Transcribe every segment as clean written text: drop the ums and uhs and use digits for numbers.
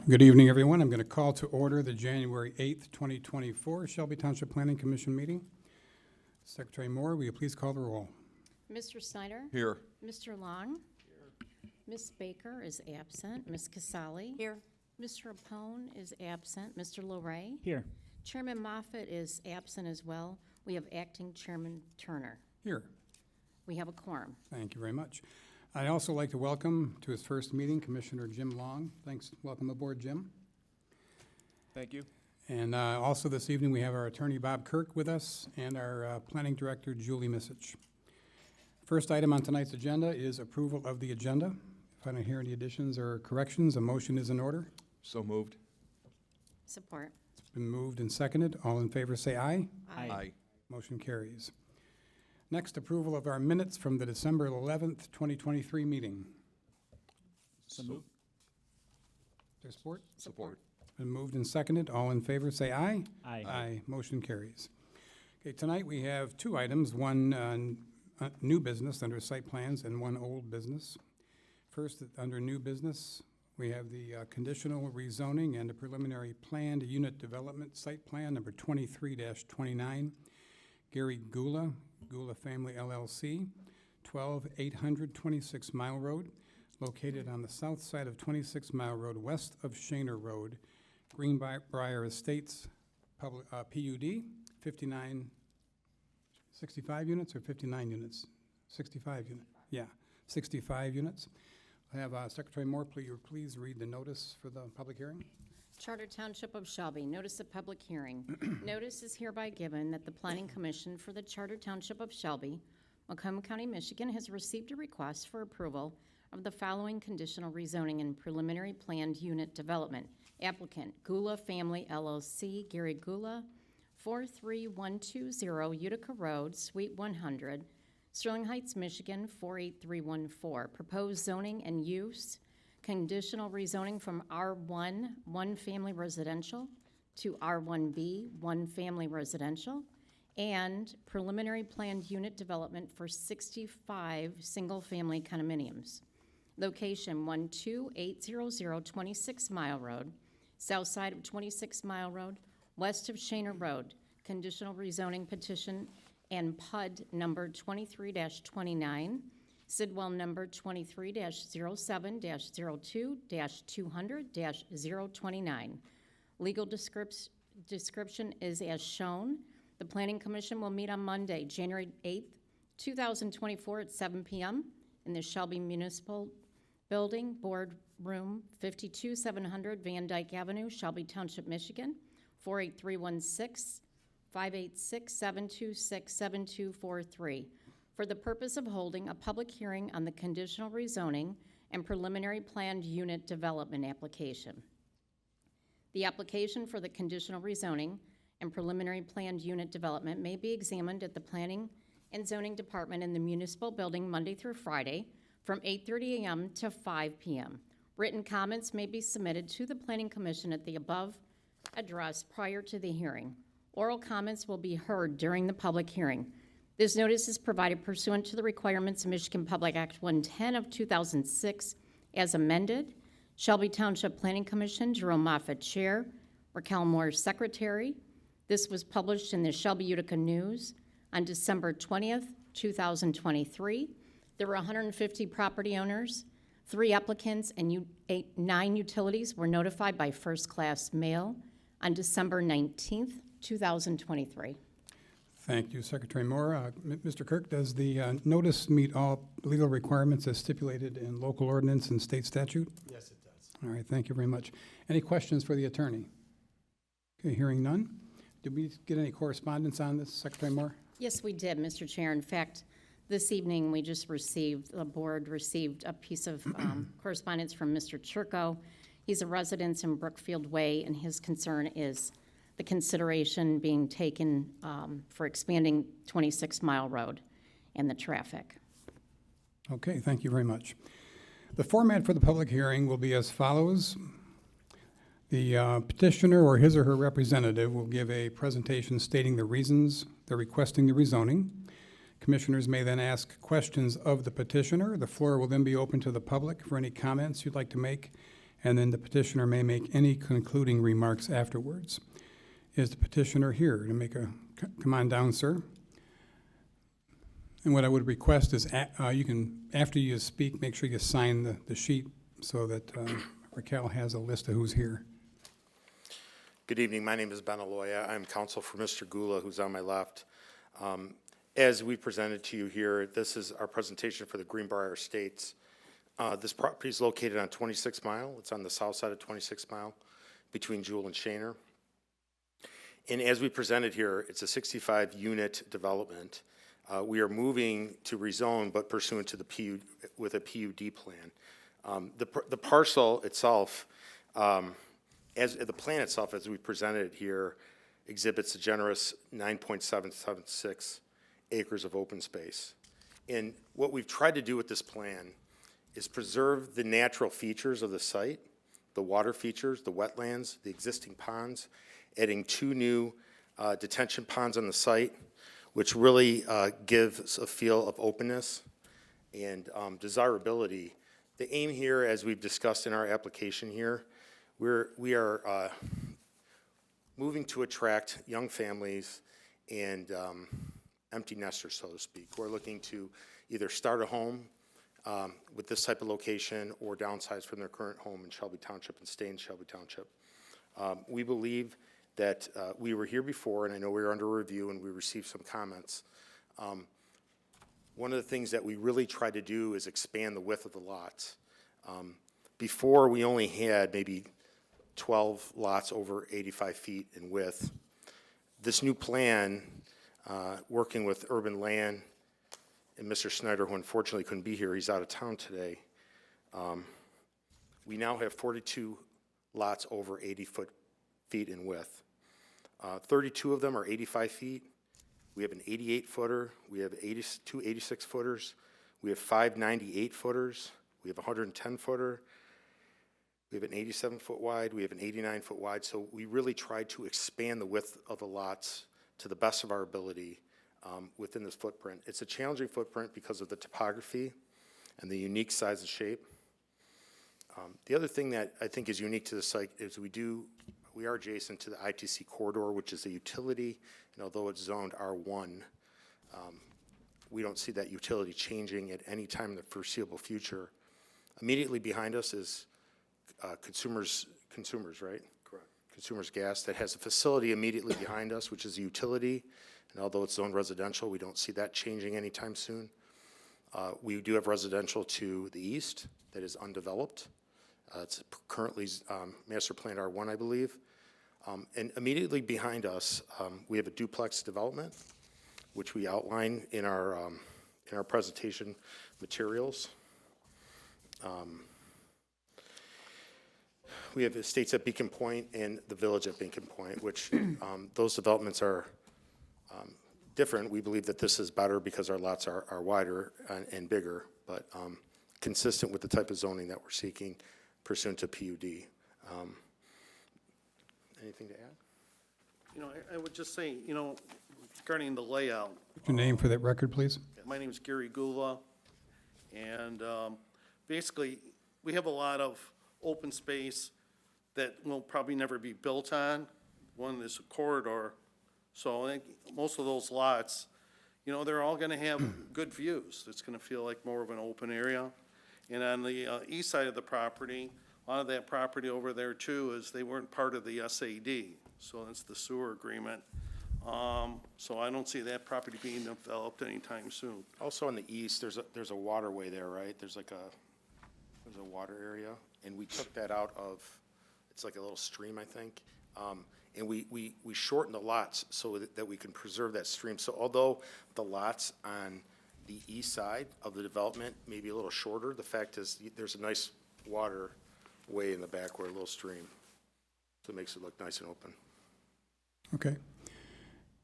Good evening, everyone. I'm going to call to order the January 8th, 2024 Shelby Township Planning Commission meeting. Secretary Moore, will you please call the roll? Mr. Snyder? Here. Mr. Long? Here. Ms. Baker is absent. Ms. Casali? Here. Mr. Rapone is absent. Mr. Loray? Here. Chairman Moffett is absent as well. We have Acting Chairman Turner. Here. We have a quorum. Thank you very much. I'd also like to welcome to his first meeting Commissioner Jim Long. Thanks. Welcome aboard, Jim. Thank you. And also this evening we have our attorney Bob Kirk with us and our planning director Julie Misich. First item on tonight's agenda is approval of the agenda. If I don't hear any additions or corrections, a motion is in order. So moved. Support. It's been moved and seconded. All in favor say aye. Aye. Motion carries. Next, approval of our minutes from the December 11th, 2023 meeting. So moved. Is there support? Support. Been moved and seconded. All in favor say aye. Aye. Aye. Motion carries. Okay, tonight we have two items, one new business under site plans and one old business. First, under new business, we have the conditional rezoning and a preliminary planned unit development site plan number 23-29, Gary Gula Family LLC, 12800 26 Mile Road, located on the south side of 26 Mile Road, west of Shaner Road, Greenbrier Estates, PUD, 65 units or 59 units? 65 units. Yeah, 65 units. I have Secretary Moore, please read the notice for the public hearing. Charter Township of Shelby, notice of public hearing. Notice is hereby given that the Planning Commission for the Charter Township of Shelby, Macomb County, Michigan, has received a request for approval of the following conditional rezoning and preliminary planned unit development. Applicant, Gula Family LLC, Gary Gula, 43120 Utica Road, Suite 100, Sterling Heights, Michigan, 48314. Proposed zoning and use, conditional rezoning from R1, one family residential, to R1B, one family residential, and preliminary planned unit development for 65 single-family condominiums. Location 12800 26 Mile Road, south side of 26 Mile Road, west of Shaner Road. Conditional rezoning petition and PUD number 23-29. Sidwell number 23-07-02-200-029. Legal description is as shown. The Planning Commission will meet on Monday, January 8th, 2024 at 7 p.m. in the Shelby Municipal Building, Board Room 52700 Van Dyke Avenue, Shelby Township, Michigan, 48316-586-726-7243. For the purpose of holding a public hearing on the conditional rezoning and preliminary planned unit development application. The application for the conditional rezoning and preliminary planned unit development may be examined at the Planning and Zoning Department in the Municipal Building Monday through Friday from 8:30 a.m. to 5 p.m. Written comments may be submitted to the Planning Commission at the above address prior to the hearing. Oral comments will be heard during the public hearing. This notice is provided pursuant to the requirements of Michigan Public Act 110 of 2006 as amended. Shelby Township Planning Commission, Jerome Moffett, Chair, Raquel Moore, Secretary. This was published in the Shelby Utica News on December 20th, 2023. There were 150 property owners, 3 applicants, and 9 utilities were notified by first-class mail on December 19th, 2023. Thank you, Secretary Moore. Mr. Kirk, does the notice meet all legal requirements as stipulated in local ordinance and state statute? Yes, it does. All right, thank you very much. Any questions for the attorney? Okay, hearing none. Did we get any correspondence on this, Secretary Moore? Yes, we did, Mr. Chair. In fact, this evening we just received, the board received a piece of correspondence from Mr. Churko. He's a resident in Brookfield Way, and his concern is the consideration being taken for expanding 26 Mile Road and the traffic. Okay, thank you very much. The format for the public hearing will be as follows. The petitioner or his or her representative will give a presentation stating the reasons they're requesting the rezoning. Commissioners may then ask questions of the petitioner. The floor will then be open to the public for any comments you'd like to make and then the petitioner may make any concluding remarks afterwards. Is the petitioner here to make a, come on down, sir? And what I would request is, you can, after you speak, make sure you sign the sheet so that Raquel has a list of who's here. Good evening. My name is Ben Aloya. I'm counsel for Mr. Gula, who's on my left. As we presented to you here, this is our presentation for the Greenbrier Estates. This property is located on 26 Mile. It's on the south side of 26 Mile between Jewel and Shaner. And as we presented here, it's a 65-unit development. We are moving to rezone, but pursuant to the PUD, with a PUD plan. The parcel itself, as the plan itself, as we presented it here, exhibits a generous 9.776 acres of open space. And what we've tried to do with this plan is preserve the natural features of the site, the water features, the wetlands, the existing ponds, adding 2 new detention ponds on the site, which really gives a feel of openness and desirability. The aim here, as we've discussed in our application here, we are moving to attract young families and empty nesters, so to speak, who are looking to either start a home with this type of location or downsize from their current home in Shelby Township and stay in Shelby Township. We believe that we were here before, and I know we were under review and we received some comments. One of the things that we really tried to do is expand the width of the lots. Before, we only had maybe 12 lots over 85 feet in width. This new plan, working with Urban Land and Mr. Snyder, who unfortunately couldn't be here, he's out of town today, we now have 42 lots over 80 feet in width. 32 of them are 85 feet. We have an 88-footer. We have 2 86-footers. We have 5 98-footers. We have a 110-footer. We have an 87-foot wide. We have an 89-foot wide. So we really tried to expand the width of the lots to the best of our ability within this footprint. It's a challenging footprint because of the topography and the unique size and shape. The other thing that I think is unique to the site is we are adjacent to the ITC corridor, which is a utility, and although it's zoned R1, we don't see that utility changing at any time in the foreseeable future. Immediately behind us is consumers, right? Correct. Consumers Gas that has a facility immediately behind us, which is a utility, and although it's zoned residential, we don't see that changing anytime soon. We do have residential to the east that is undeveloped. It's currently master plan R1, I believe. And immediately behind us, we have a duplex development, which we outline in our presentation materials. We have estates at Beacon Point and the village at Beacon Point, which those developments are different. We believe that this is better because our lots are wider and bigger, but consistent with the type of zoning that we're seeking pursuant to PUD. Anything to add? You know, I would just say, you know, regarding the layout, Your name for that record, please? my name is Gary Gula, and basically, we have a lot of open space that will probably never be built on. One is a corridor, so I think most of those lots, you know, they're all gonna have good views. It's gonna feel like more of an open area. And on the east side of the property, a lot of that property over there too is they weren't part of the SAD, so that's the sewer agreement. So I don't see that property being developed anytime soon. Also on the east, there's a waterway there, right? There's a water area, and we took that out of, it's like a little stream, I think. And we shortened the lots so that we can preserve that stream. So although the lots on the east side of the development may be a little shorter, the fact is there's a nice water way in the back where a little stream. So it makes it look nice and open. Okay.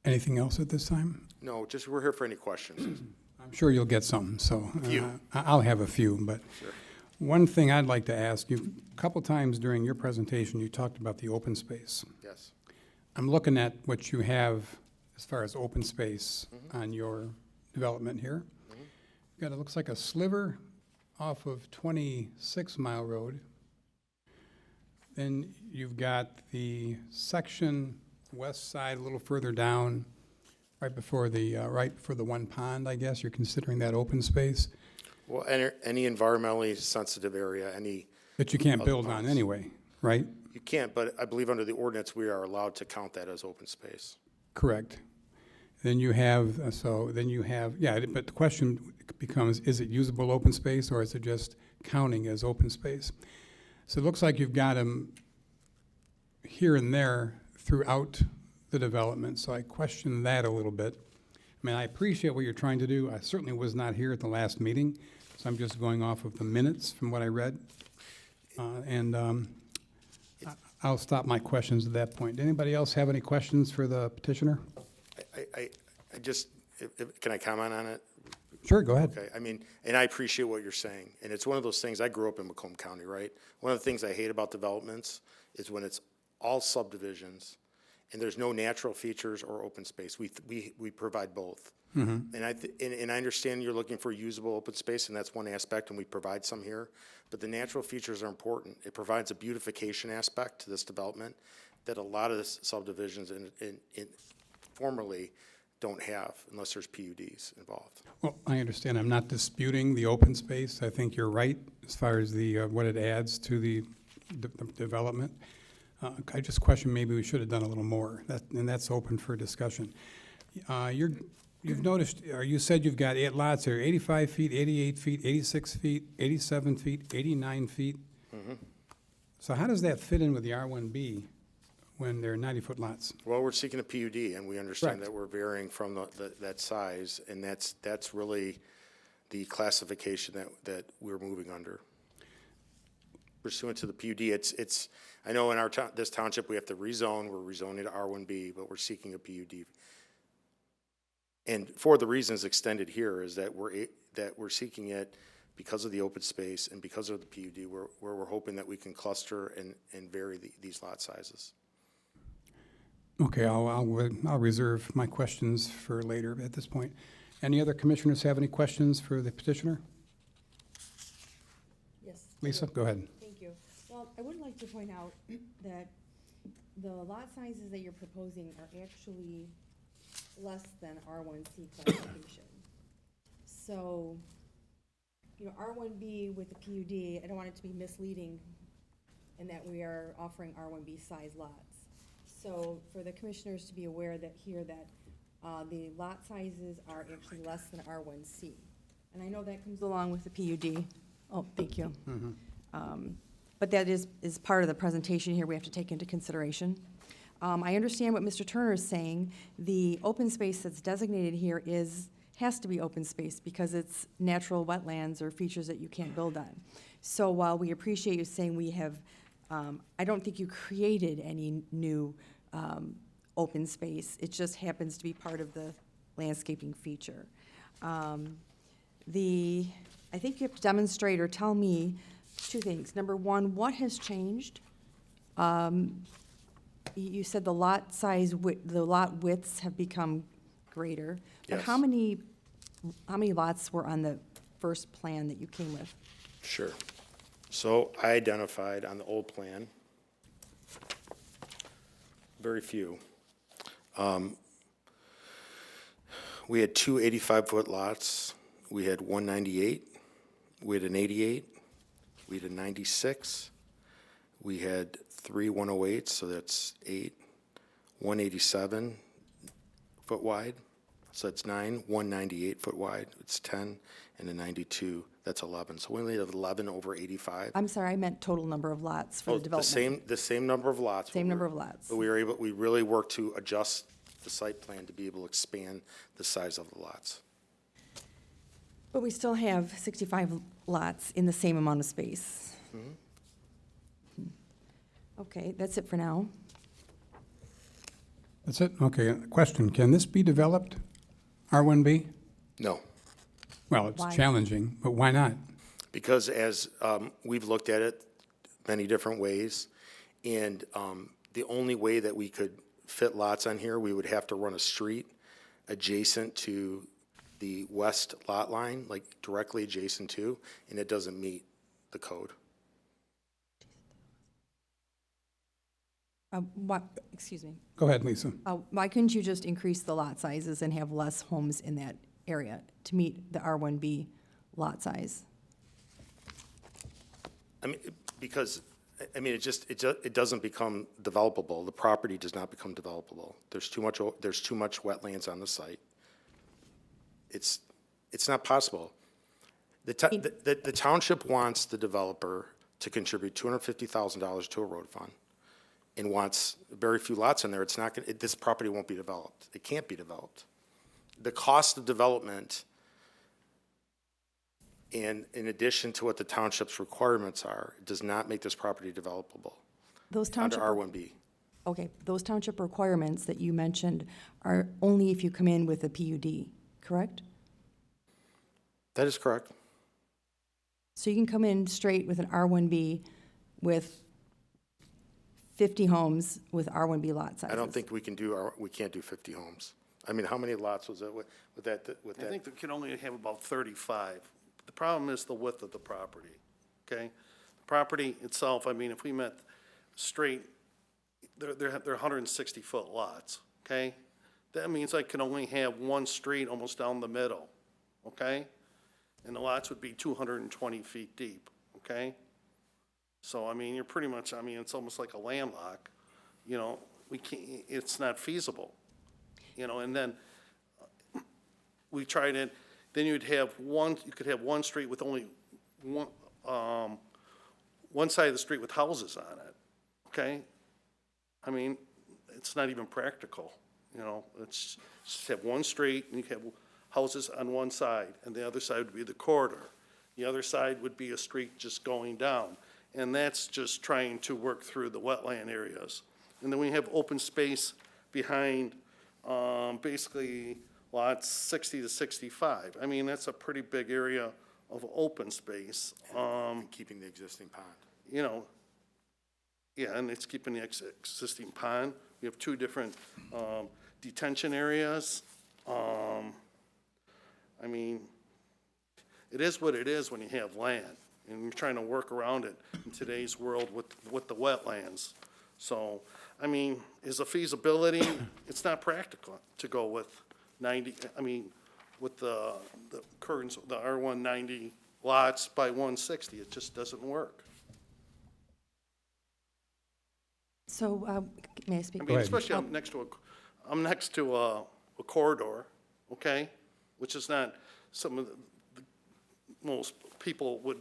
Anything else at this time? No, just we're here for any questions. I'm sure you'll get some, so Few. I'll have a few. But Sure. one thing I'd like to ask you, a couple times during your presentation, you talked about the open space. Yes. I'm looking at what you have as far as open space on your development here. You've got, it looks like a sliver off of 26 Mile Road. Then you've got the section west side a little further down, right before the one pond, I guess. You're considering that open space Well, any environmentally sensitive area, that you can't Other build on ponds. anyway, right? you can't, but I believe under the ordinance, we are allowed to count that as open space. Correct. Then you have, yeah, but the question becomes, is it usable open space or is it just counting as open space? So it looks like you've got them here and there throughout the development, so I question that a little bit. I mean, I appreciate what you're trying to do. I certainly was not here at the last meeting, so I'm just going off of the minutes from what I read. I'll stop my questions at that point. Anybody else have any questions for the petitioner? I just, can I comment on it? Sure, go ahead. Okay, I mean, and I appreciate what you're saying, and it's one of those things, I grew up in Macomb County, right? One of the things I hate about developments is when it's all subdivisions, and there's no natural features or open space. We provide both. And I understand you're looking for usable open space, and that's one aspect, and we provide some here, but the natural features are important. It provides a beautification aspect to this development that a lot of the subdivisions in formerly don't have unless there's PUDs involved. Well, I understand. I'm not disputing the open space. I think you're right as far as the, what it adds to the development. I just question maybe we should have done a little more, and that's open for discussion. You've noticed, or you said you've got 8 lots here, 85 feet, 88 feet, 86 feet, 87 feet, 89 feet. So how does that fit in with the R1B when they're 90-foot lots? Well, we're seeking a PUD, and we understand Correct. that we're varying from that size, and that's really the classification that we're moving under. Pursuant to the PUD, it's I know in this township, we have to rezone, we're rezoning to R1B, but we're seeking a PUD. And for the reasons extended here is that we're seeking it because of the open space and because of the PUD, where we're hoping that we can cluster and vary these lot sizes. Okay, I'll reserve my questions for later at this point. Any other commissioners have any questions for the petitioner? Yes. Lisa, go ahead. Thank you. Well, I would like to point out that the lot sizes that you're proposing are actually less than R1C classification. So, you know, R1B with the PUD, I don't want it to be misleading in that we are offering R1B size lots. So for the commissioners to be aware that here that the lot sizes are actually less than R1C. And I know that comes along with the PUD. Oh, thank you. But that is part of the presentation here we have to take into consideration. I understand what Mr. Turner is saying. The open space that's designated here has to be open space because it's natural wetlands or features that you can't build on. So while we appreciate you saying we have, I don't think you created any new open space. It just happens to be part of the landscaping feature. I think you have to demonstrate or tell me 2 things. Number one, what has changed? You said the lot size, the lot widths have become greater. But Yes. how many lots were on the first plan that you came with? Sure. So I identified on the old plan, very few. We had 2 85-foot lots. We had 198. We had an 88. We had a 96. We had 3 108s, so that's 8. 187 foot wide, so that's 9. 198 foot wide, it's 10. And a 92, that's 11. So we only have 11 over 85. I'm sorry, I meant total number of lots for Oh, the development. the same number of lots. Same number of lots. But we really worked to adjust the site plan to be able to expand the size of the lots. But we still have 65 lots in the same amount of space. Okay, that's it for now. That's it? Okay, question, can this be developed, R1B? No, Well, it's Why? challenging, but why not? because as we've looked at it many different ways, and the only way that we could fit lots on here, we would have to run a street adjacent to the west lot line, like directly adjacent to, and it doesn't meet the code. Excuse me. Go ahead, Lisa. Why couldn't you just increase the lot sizes and have less homes in that area to meet the R1B lot size? I mean, because, I mean, it doesn't become developable. The property does not become developable. There's too much wetlands on the site. It's not possible. The township wants the developer to contribute $250,000 to a road fund and wants very few lots in there. It's not gonna, this property won't be developed. It can't be developed. The cost of development, and in addition to what the township's requirements are, does not make this property developable Those under township, R1B. okay, those township requirements that you mentioned are only if you come in with a PUD, correct? That is correct. So you can come in straight with an R1B with 50 homes with R1B lot sizes. I don't think we can't do 50 homes. I mean, how many lots was it with that? I think they can only have about 35. The problem is the width of the property, okay? The property itself, I mean, if we meant straight, they're 160-foot lots, okay? That means I can only have one street almost down the middle, okay? And the lots would be 220 feet deep, okay? So, I mean, you're pretty much, I mean, it's almost like a landlock, you know, we can't, it's not feasible, you know, and then we tried it, then you could have one street with only one side of the street with houses on it, okay? I mean, it's not even practical, you know, it's just have one street and you have houses on one side, and the other side would be the corridor. The other side would be a street just going down, and that's just trying to work through the wetland areas. And then we have open space behind, basically lots 60 to 65. I mean, that's a pretty big area of open space. And keeping the existing pond. You know, yeah, and it's keeping the existing pond. We have two different detention areas. I mean, it is what it is when you have land, and you're trying to work around it in today's world with the wetlands. So, I mean, is a feasibility, it's not practical to go with 90, I mean, with the current, the R190 lots by 160, it just doesn't work. So, may I speak? I mean, ahead. especially I'm next to a corridor, okay? Which is not, some of most people would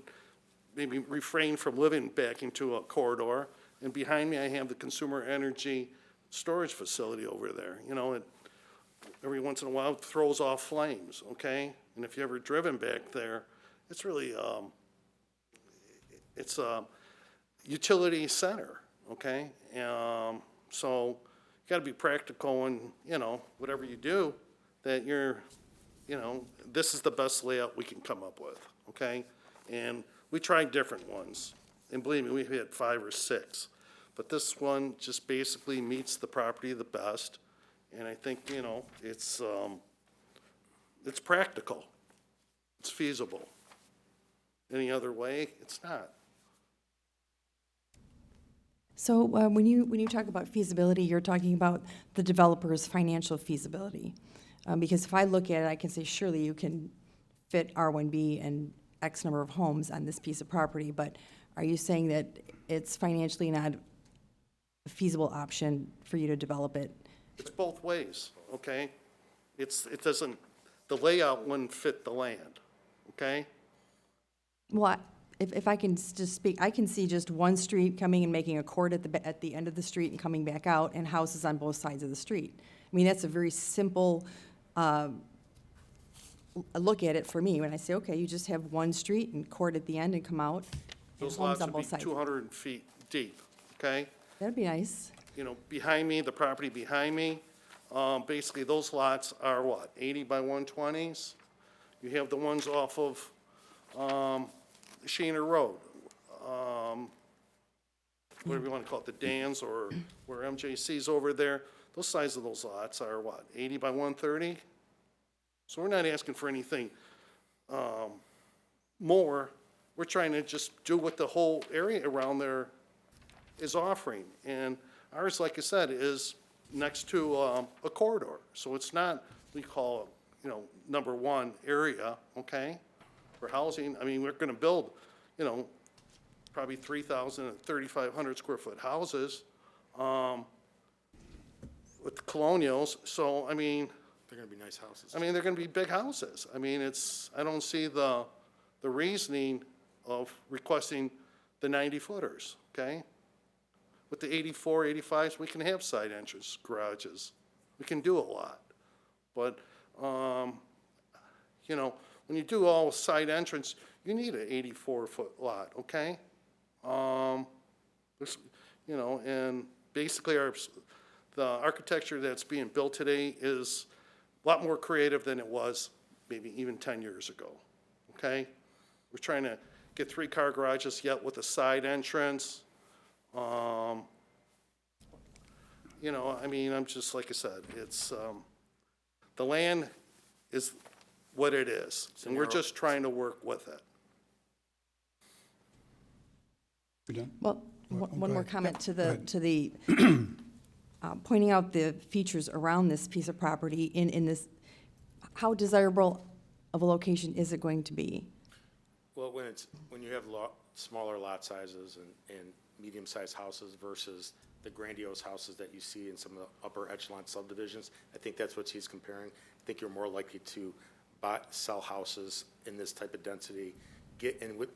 maybe refrain from living back into a corridor. And behind me, I have the consumer energy storage facility over there. You know, every once in a while, it throws off flames, okay? And if you ever driven back there, it's really, it's a utility center, okay? So you gotta be practical and, you know, whatever you do, that you're, you know, this is the best layout we can come up with, okay? And we tried different ones, and believe me, we've had 5 or 6. But this one just basically meets the property the best, and I think, you know, it's practical, it's feasible. Any other way, it's not. So when you talk about feasibility, you're talking about the developer's financial feasibility. Because if I look at it, I can say, surely you can fit R1B and X number of homes on this piece of property, but are you saying that it's financially not a feasible option for you to develop it? It's both ways, okay? It doesn't, the layout wouldn't fit the land, okay? Well, if I can just speak, I can see just one street coming and making a court at the end of the street and coming back out, and houses on both sides of the street. I mean, that's a very simple look at it for me, when I say, okay, you just have one street and court at the end and come out, and Those homes lots on would be both sides. 200 feet deep, okay? That'd be nice. You know, behind me, the property behind me, basically those lots are what, 80 by 120s? You have the ones off of Sheener Road, whatever you want to call it, the Dans, or where MJC's over there. Those size of those lots are what, 80 by 130? So we're not asking for anything more. We're trying to just do what the whole area around there is offering. And Ours, like I said, is next to a corridor, so it's not, we call, you know, number one area, okay, for housing. I mean, we're gonna build, you know, probably 3,000 and 3,500 square foot houses with colonials, so, I mean, They're gonna be nice houses. I mean, they're gonna be big houses. I mean, it's, I don't see the reasoning of requesting the 90-footers, okay? With the 84, 85s, we can have side entrance garages. We can do a lot. But, you know, when you do all side entrance, you need an 84-foot lot, okay? There's, you know, and basically the architecture that's being built today is a lot more creative than it was maybe even 10 years ago, okay? We're trying to get 3-car garages yet with a side entrance. You know, I mean, I'm just, like I said, it's, the land is what it is, and we're just trying to work with it. We done? Well, Go one more ahead. comment Yep, go ahead. to the, pointing out the features around this piece of property in this, how desirable of a location is it going to be? Well, when you have smaller lot sizes and medium-sized houses versus the grandiose houses that you see in some of the upper echelon subdivisions, I think that's what he's comparing. I think you're more likely to sell houses in this type of density.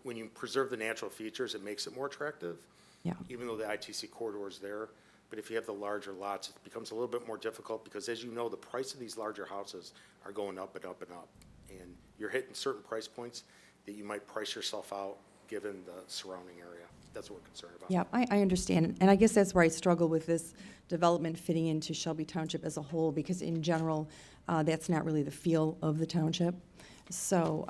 When you preserve the natural features, it makes it more attractive. Yeah. Even though the ITC corridor is there. But if you have the larger lots, it becomes a little bit more difficult because, as you know, the price of these larger houses are going up and up and up. And you're hitting certain price points that you might price yourself out given the surrounding area. That's what we're concerned about. Yeah, I understand, and I guess that's where I struggle with this development fitting into Shelby Township as a whole, because in general, that's not really the feel of the township. So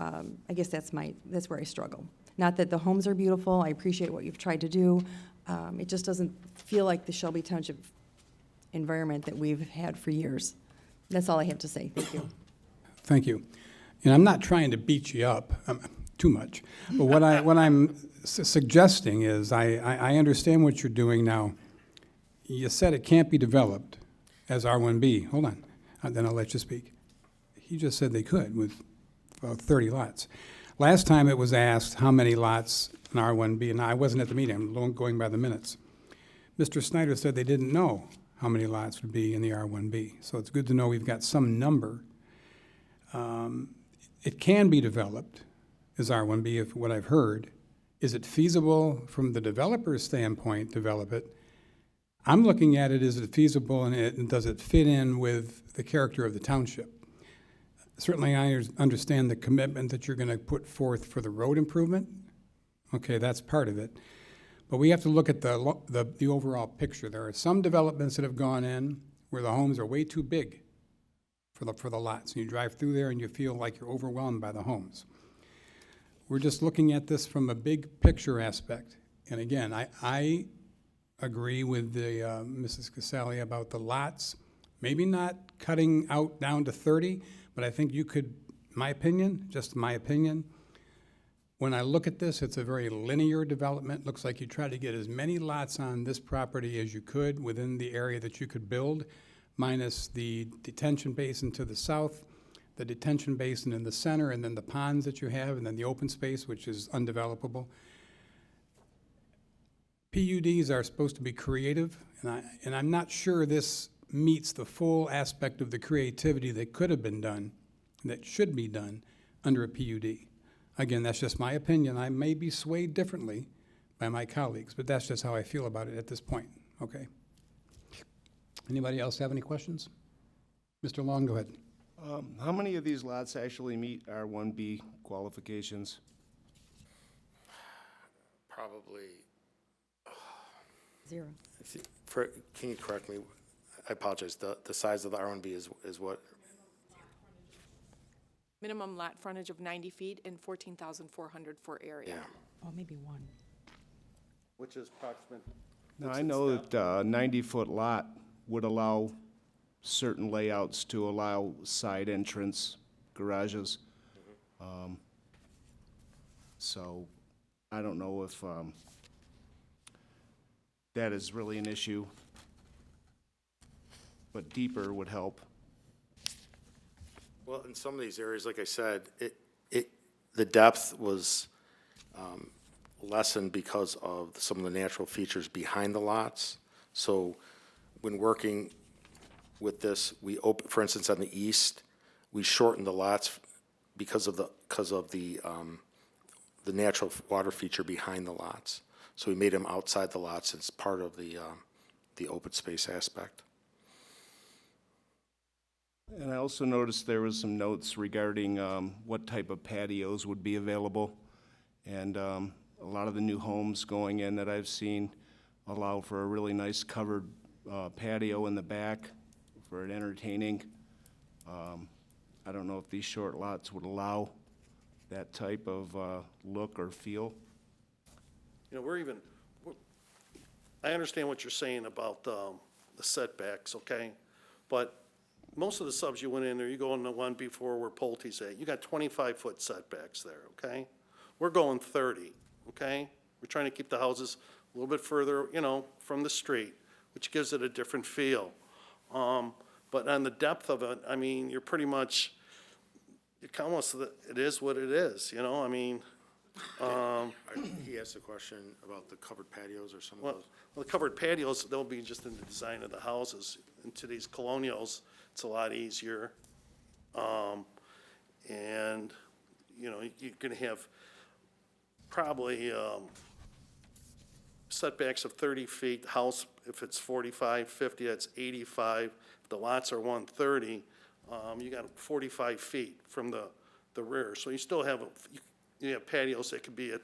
I guess that's where I struggle. Not that the homes are beautiful, I appreciate what you've tried to do. It just doesn't feel like the Shelby Township environment that we've had for years. That's all I have to say, thank you. Thank you. And I'm not trying to beat you up too much, but what I'm suggesting is I understand what you're doing now. You said it can't be developed as R1B. Hold on, then I'll let you speak. He just said they could with 30 lots. Last time it was asked how many lots in R1B, and I wasn't at the meeting, I'm going by the minutes. Mr. Snyder said they didn't know how many lots would be in the R1B, so it's good to know we've got some number. It can be developed as R1B, if what I've heard. Is it feasible from the developer's standpoint, develop it? I'm looking at it, is it feasible and does it fit in with the character of the township? Certainly I understand the commitment that you're gonna put forth for the road improvement. Okay, that's part of it. But we have to look at the overall picture. There are some developments that have gone in where the homes are way too big for the lots. You drive through there and you feel like you're overwhelmed by the homes. We're just looking at this from a big picture aspect. And again, I agree with the Mrs. Casali about the lots, maybe not cutting out down to 30, but I think you could, my opinion, just my opinion, when I look at this, it's a very linear development. Looks like you try to get as many lots on this property as you could within the area that you could build, minus the detention basin to the south, the detention basin in the center, and then the ponds that you have, and then the open space, which is undevelopable. PUDs are supposed to be creative, and I'm not sure this meets the full aspect of the creativity that could have been done, that should be done, under a PUD. Again, that's just my opinion. I may be swayed differently by my colleagues, but that's just how I feel about it at this point, okay? Anybody else have any questions? Mr. Long, go ahead. How many of these lots actually meet our 1B qualifications? Probably, Zero. can you correct me? I apologize. The size of the R1B is what? Minimum lot frontage of 90 feet and 14,400 for area. Yeah. Oh, maybe one. Which is approximate. Now, I know that a 90-foot lot would allow certain layouts to allow side entrance garages. So I don't know if that is really an issue but deeper would help. Well, in some of these areas, like I said, the depth was lessened because of some of the natural features behind the lots. So when working with this, for instance, on the east, we shortened the lots because of the natural water feature behind the lots. So we made them outside the lots as part of the open space aspect. And I also noticed there was some notes regarding what type of patios would be available. And a lot of the new homes going in that I've seen allow for a really nice covered patio in the back for an entertaining. I don't know if these short lots would allow that type of look or feel. You know, I understand what you're saying about the setbacks, okay? But most of the subs you went in there, you go in the one before where Pulte's at, you got 25-foot setbacks there, okay? We're going 30, okay? We're trying to keep the houses a little bit further, you know, from the street, which gives it a different feel. But on the depth of it, I mean, you're pretty much, it is what it is, you know? I mean, He asked a question about the covered patios or some of well, those. the covered patios, they'll be just in the design of the houses. Into these colonials, it's a lot easier. And, you know, you're gonna have probably setbacks of 30 feet. The house, if it's 45, 50, that's 85. If the lots are 130, you got 45 feet from the rear. So you still have, you have patios that could be at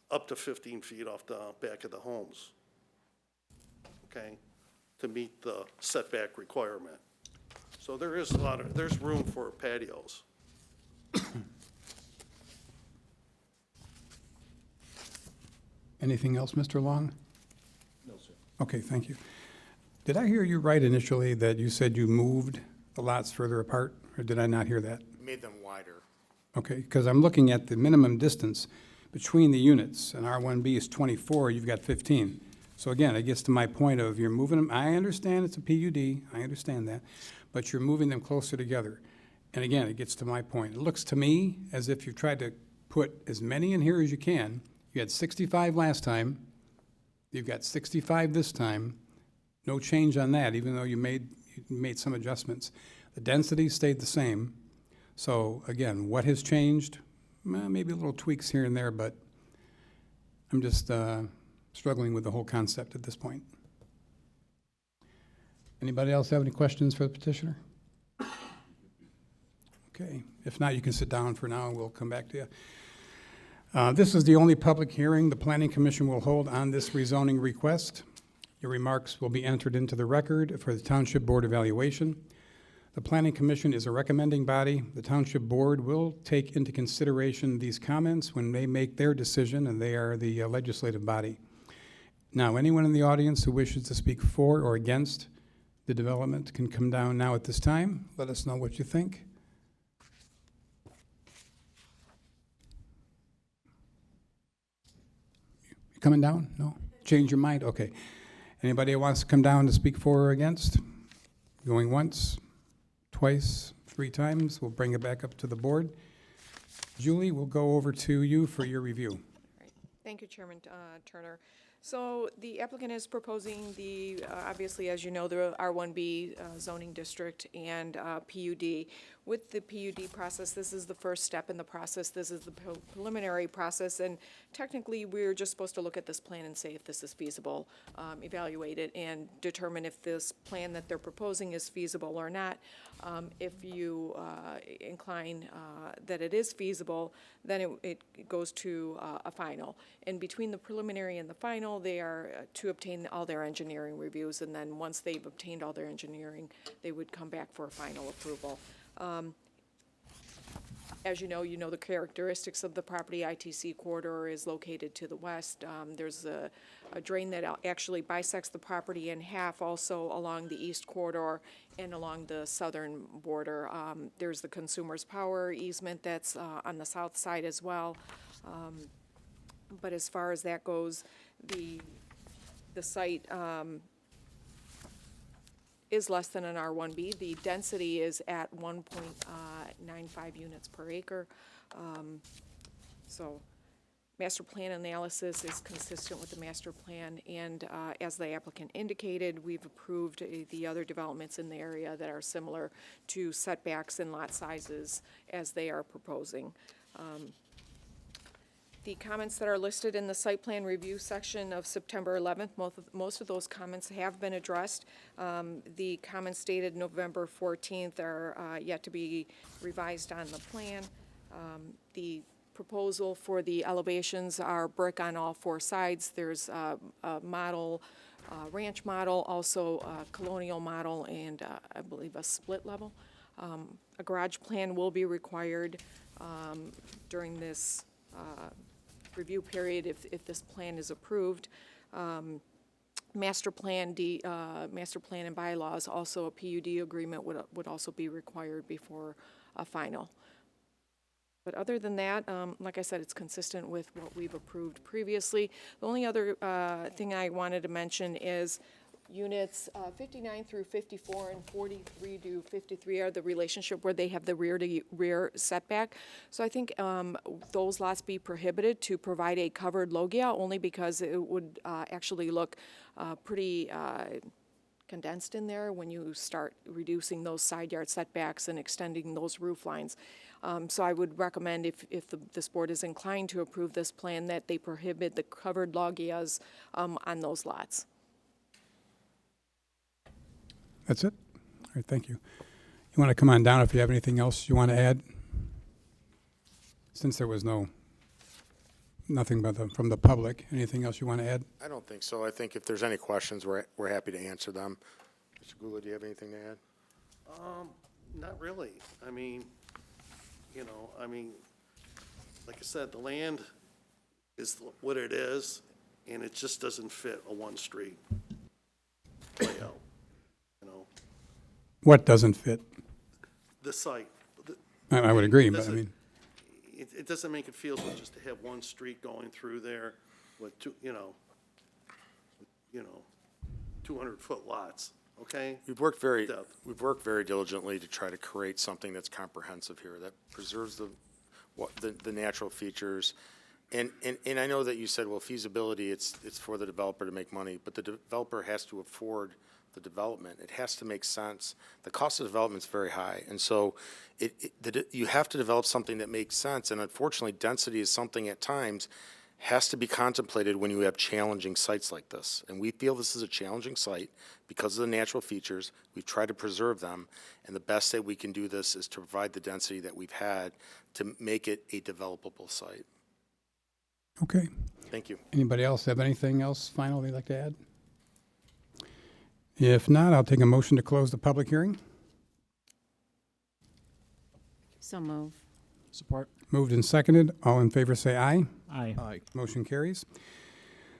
up to 15 feet off the back of the homes, okay, to meet the setback requirement. So there is there's room for patios. Anything else, Mr. Long? No, sir. Okay, thank you. Did I hear you right initially that you said you moved the lots further apart, or did I not hear that? Made them wider. Okay, because I'm looking at the minimum distance between the units, and R1B is 24, you've got 15. So again, it gets to my point of you're moving them, I understand it's a PUD, I understand that, but you're moving them closer together. And again, it gets to my point. It looks to me as if you've tried to put as many in here as you can. You had 65 last time, you've got 65 this time, no change on that, even though you made some adjustments. The density stayed the same. So again, what has changed? Maybe little tweaks here and there, but I'm just struggling with the whole concept at this point. Anybody else have any questions for the petitioner? Okay, if not, you can sit down for now and we'll come back to you. This is the only public hearing the Planning Commission will hold on this rezoning request. Your remarks will be entered into the record for the Township Board evaluation. The Planning Commission is a recommending body. The Township Board will take into consideration these comments when they make their decision, and they are the legislative body. Now, anyone in the audience who wishes to speak for or against the development can come down now at this time. Let us know what you think. You coming down? No? Change your mind? Okay. Anybody who wants to come down to speak for or against? Going once? Twice, 3 times. We'll bring it back up to the board. Julie, we'll go over to you for your review. Right. Thank you, Chairman Turner. So the applicant is proposing the, obviously, as you know, the R1B zoning district and PUD. With the PUD process, this is the first step in the process. This is the preliminary process, and technically, we're just supposed to look at this plan and say if this is feasible, evaluate it, and determine if this plan that they're proposing is feasible or not. If you incline that it is feasible, then it goes to a final. And between the preliminary and the final, they are to obtain all their engineering reviews, and then once they've obtained all their engineering, they would come back for a final approval. As you know the characteristics of the property. ITC corridor is located to the west. There's a drain that actually bisects the property in half also along the east corridor and along the southern border. There's the consumer's power easement that's on the south side as well. But as far as that goes, the site is less than an R1B. The density is at 1.95 units per acre. So master plan analysis is consistent with the master plan, and as the applicant indicated, we've approved the other developments in the area that are similar to setbacks and lot sizes as they are proposing. The comments that are listed in the site plan review section of September 11th, most of those comments have been addressed. The comments dated November 14th are yet to be revised on the plan. The proposal for the elevations are brick on all four sides. There's a model, ranch model, also a colonial model, and I believe a split level. A garage plan will be required during this review period if this plan is approved. Master plan and bylaws, also a PUD agreement would also be required before a final. But other than that, like I said, it's consistent with what we've approved previously. The only other thing I wanted to mention is units 59 through 54 and 43 to 53 are the relationship where they have the rear setback. So I think those lots be prohibited to provide a covered loggia, only because it would actually look pretty condensed in there when you start reducing those side yard setbacks and extending those roof lines. So I would recommend, if this board is inclined to approve this plan, that they prohibit the covered loggias on those lots. That's it? All right, thank you. You want to come on down if you have anything else you want to add? Since there was nothing from the public, anything else you want to add? I don't think so. I think if there's any questions, we're happy to answer them. Mr. Gula, do you have anything to add? Not really. I mean, like I said, the land is what it is, and it just doesn't fit a one-street layout, What doesn't fit? The site. I would agree, but I mean, It doesn't make it feel good just to have one street going through there with 200-foot lots, okay? We've worked very diligently to try to create something that's comprehensive here, that preserves the natural features. And I know that you said, well, feasibility, it's for the developer to make money, but the developer has to afford the development. It has to make sense. The cost of development is very high, and so you have to develop something that makes sense, and unfortunately, density is something at times has to be contemplated when you have challenging sites like this. And we feel this is a challenging site because of the natural features. We've tried to preserve them, and the best way we can do this is to provide the density that we've had to make it a developable site. okay. Thank you. Anybody else have anything else final they'd like to add? If not, I'll take a motion to close the public hearing. So move. Support. Moved and seconded. All in favor say aye. Aye. Aye. Motion carries.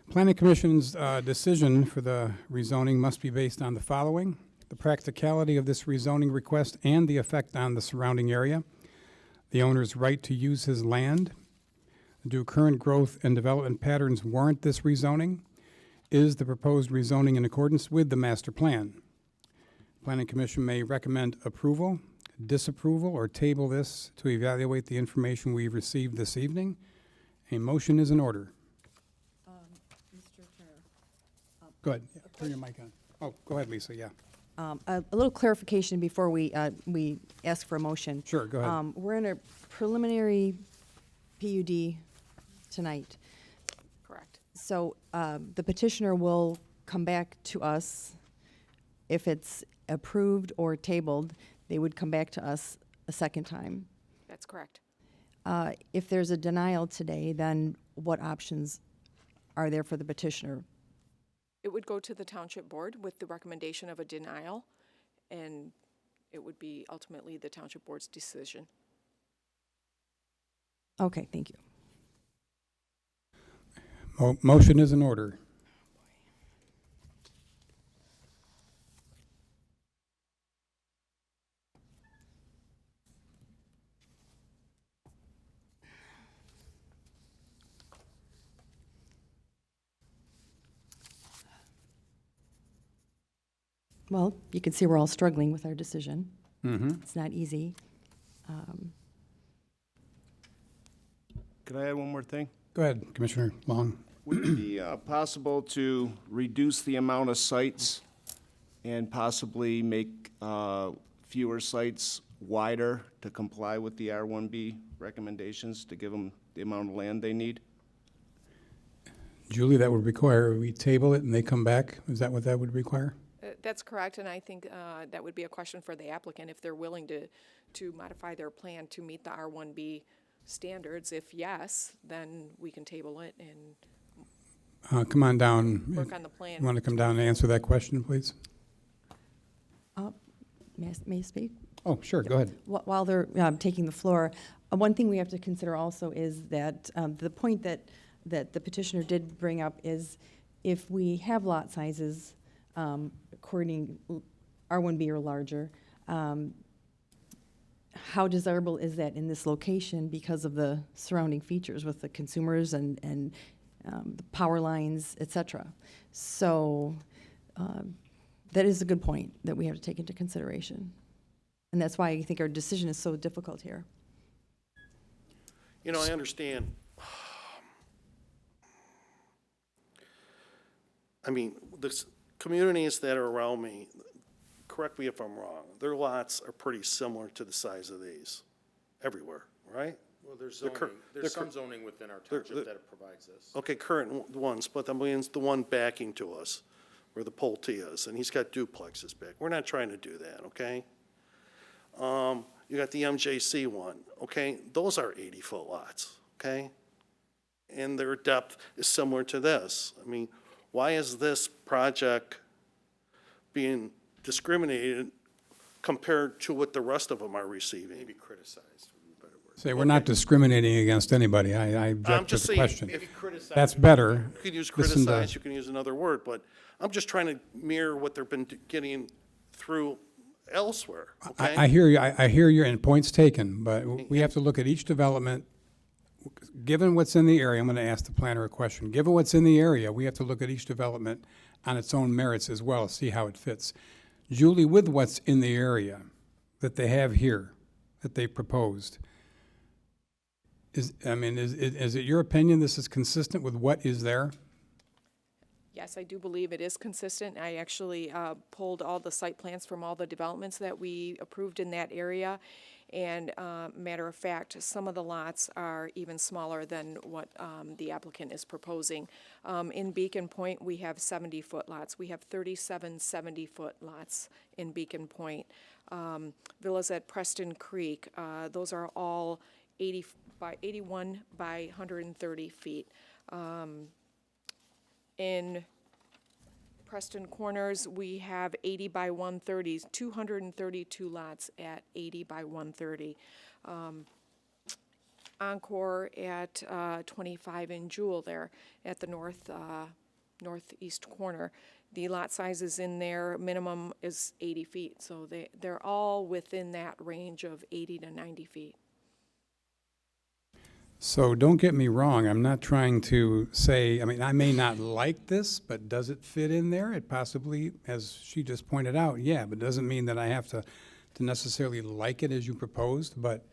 Planning Commission's decision for the rezoning must be based on the following: the practicality of this rezoning request and the effect on the surrounding area, the owner's right to use his land, do current growth and development patterns warrant this rezoning, is the proposed rezoning in accordance with the master plan. Planning Commission may recommend approval, disapproval, or table this to evaluate the information we've received this evening. A motion is in order. Mr. Turner. Go ahead. Yeah, turn your mic on. Oh, go ahead, Lisa, yeah. A little clarification before we ask for a motion. Sure, go ahead. We're in a preliminary PUD tonight. Correct. So the petitioner will come back to us. If it's approved or tabled, they would come back to us a second time. That's correct. If there's a denial today, then what options are there for the petitioner? It would go to the township board with the recommendation of a denial, and it would be ultimately the township board's decision. Okay, thank you. Motion is in order. well, you can see we're all struggling with our decision. Mm-hmm. It's not easy. Could I add one more thing? Go ahead, Commissioner Long. Would it be possible to reduce the amount of sites and possibly make fewer sites wider to comply with the R1B recommendations to give them the amount of land they need? Julie, that would require we table it and they come back? Is that what that would require? That's correct, and I think that would be a question for the applicant, if they're willing to modify their plan to meet the R1B standards. If yes, then we can table it and Come on down. work on the You plan. want to come down and answer that question, please? May I speak? Oh, sure, go ahead. While they're taking the floor, one thing we have to consider also is that the point that the petitioner did bring up is if we have lot sizes according R1B or larger, how desirable is that in this location because of the surrounding features with the consumers and the power lines, et cetera? So that is a good point that we have to take into consideration. And that's why I think our decision is so difficult here. You know, I understand. I mean, the communities that are around me, correct me if I'm wrong, their lots are pretty similar to the size of these, everywhere, right? Well, there's The cur- zoning, the there's cur- some zoning within our the- township that provides this. Okay, current ones, but that means the one backing to us, where the Pulte is, and he's got duplexes back. We're not trying to do that, okay? You got the MJC one, okay? Those are 80-foot lots, okay? And their depth is similar to this. I mean, why is this project being discriminated compared to what the rest of them are receiving? Maybe criticized would be a better word. Say, we're not discriminating against anybody. I I'm object to just the saying, question. Maybe criticized. That's better. You can use Listen to- criticize, you can use another word, but I'm just trying to mirror what they've been getting through elsewhere, okay? I hear you, I hear you, and points taken, but we have to look at each development. Given what's in the area, I'm going to ask the planner a question. Given what's in the area, we have to look at each development on its own merits as well, see how it fits. Julie, with what's in the area that they have here, that they proposed, is it your opinion this is consistent with what is there? Yes, I do believe it is consistent. I actually pulled all the site plans from all the developments that we approved in that area. And matter of fact, some of the lots are even smaller than what the applicant is proposing. In Beacon Point, we have 70-foot lots. We have 37 70-foot lots in Beacon Point. Villas at Preston Creek, those are all 81 by 130 feet. In Preston Corners, we have 80 by 130s, 232 lots at 80 by 130. Encore at 25 in Jewel there at the northeast corner. The lot sizes in there, minimum is 80 feet, so they're all within that range of 80 to 90 feet. So don't get me wrong, I'm not trying to say, I may not like this, but does it fit in there? It possibly, as she just pointed out, yeah, but it doesn't mean that I have to necessarily like it as you proposed, but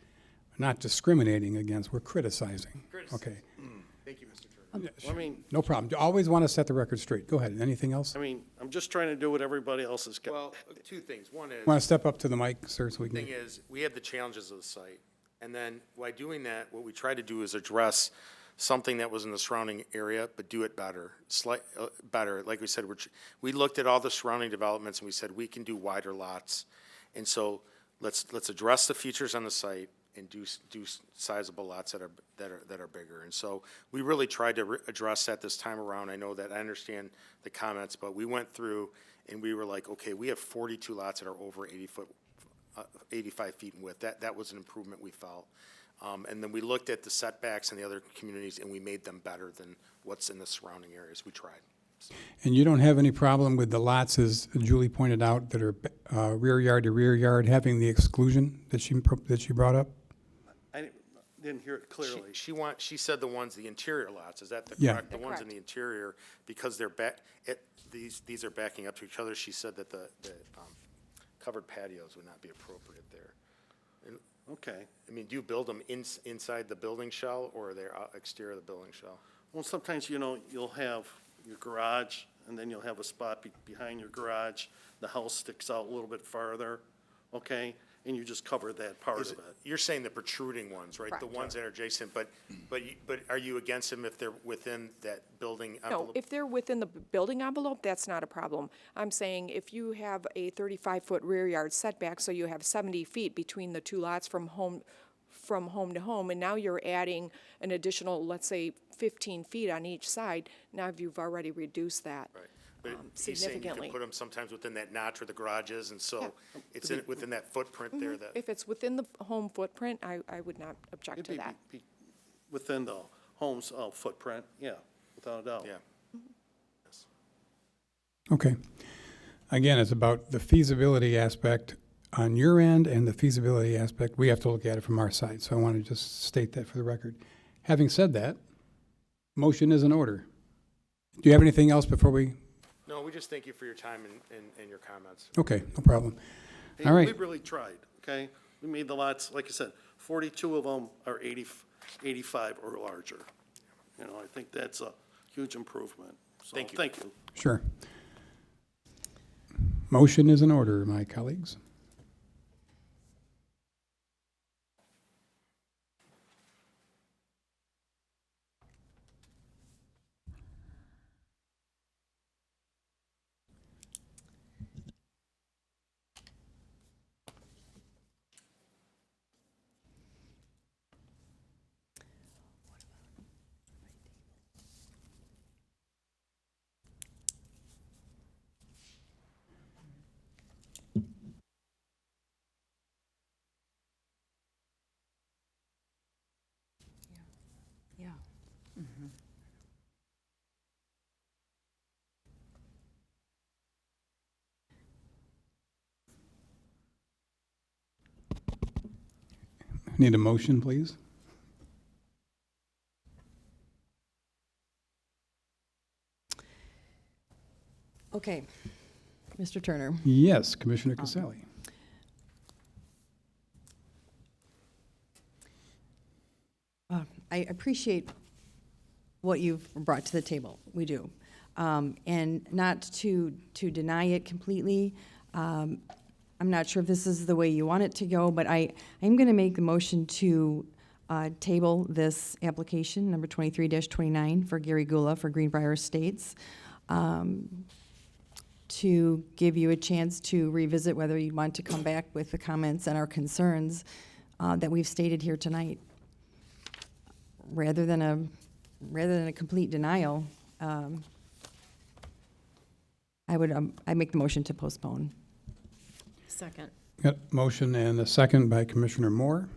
we're not discriminating against, we're criticizing. Okay, Thank you, Mr. Chairman. I mean, no problem. You always want to set the record straight. Go ahead, anything else? I mean, I'm just trying to do what everybody else has got. Well, two things. One is, Want to step up to the mic, sir, so we thing can, is, we have the challenges of the site. And then by doing that, what we try to do is address something that was in the surrounding area, but do it better, better. Like we said, we looked at all the surrounding developments and we said we can do wider lots. And so let's address the features on the site and do sizable lots that are bigger. And so we really tried to address that this time around. I know that I understand the comments, but we went through and we were like, okay, we have 42 lots that are over 85 feet in width. That was an improvement we felt. And then we looked at the setbacks in the other communities and we made them better than what's in the surrounding areas. We tried. and you don't have any problem with the lots, as Julie pointed out, that are rear yard to rear yard, having the exclusion that she brought up? didn't hear it clearly. She said the interior lots, is that Yeah. correct? The ones in the interior, because they're these are backing up to each other, she said that the covered patios would not be appropriate there. Okay. I mean, do you build them inside the building shell, or they're exterior of the building shell? Well, sometimes, you'll have your garage, and then you'll have a spot behind your garage. The house sticks out a little bit farther, okay? And you just cover that part of it. You're saying the protruding ones, right? The Correct. ones that are adjacent, but are you against them if they're within that building No, envelope? if they're within the building envelope, that's not a problem. I'm saying if you have a 35-foot rear yard setback, so you have 70 feet between the two lots from home to home, and now you're adding an additional, let's say, 15 feet on each side, now you've already reduced that. Right. But he's saying you significantly. can put them sometimes within that notch where the garage is, and so it's within that footprint there that. If it's within the home footprint, I would not object to It'd that. be within the home's footprint, yeah, without a doubt. Yeah. Okay. Again, it's about the feasibility aspect on your end and the feasibility aspect. We have to look at it from our side, so I want to just state that for the record. Having said that, motion is in order. Do you have anything else before we? No, we just thank you for your time and your comments. Okay, no problem. Hey, All right. We really tried, okay? We made the lots, like I said, 42 of them are 85 or larger. I think that's a huge improvement. So, Thank you. Thank you. Sure. Motion is in order, my colleagues. Yeah. Need a motion, please? Okay, Mr. Turner. Yes, Commissioner Casale. I appreciate what you've brought to the table. We do. And not to deny it completely. I'm not sure if this is the way you want it to go, but I'm going to make the motion to table this application, number 23-29, for Gary Gula for Greenbrier Estates, to give you a chance to revisit whether you want to come back with the comments and our concerns that we've stated here tonight. Rather than a complete denial, I make the motion to postpone. Second. Got a motion and a second by Commissioner Moore.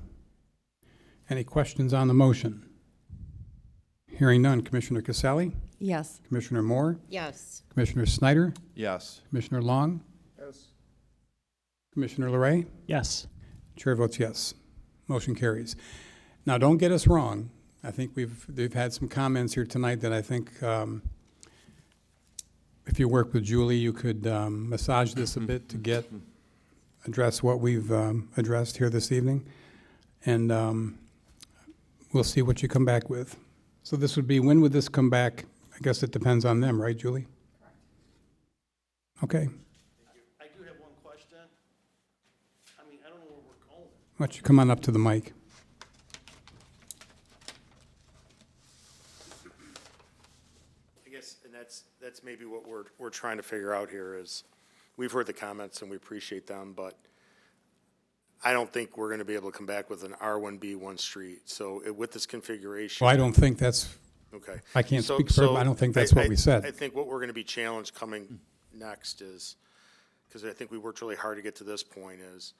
Any questions on the motion? Hearing none. Commissioner Casale? Yes. Commissioner Moore? Yes. Commissioner Snyder? Yes. Commissioner Long? Yes. Commissioner LeRae? Yes. Chair votes yes. Motion carries. Now, don't get us wrong. I think they've had some comments here tonight that I think if you work with Julie, you could massage this a bit to address what we've addressed here this evening. And we'll see what you come back with. So this would be, when would this come back? I guess it depends on them, right, Julie? Okay. I do have one question. I mean, I don't know where we're going. Why don't you come on up to the mic? I guess, and that's maybe what we're trying to figure out here is, we've heard the comments and we appreciate them, but I don't think we're gonna be able to come back with an R1B one street. So with this configuration. Well, I don't think that's, Okay. I can't So- speak for, so I don't think that's what we said. I think what we're gonna be challenged coming next is, because I think we worked really hard to get to this point, is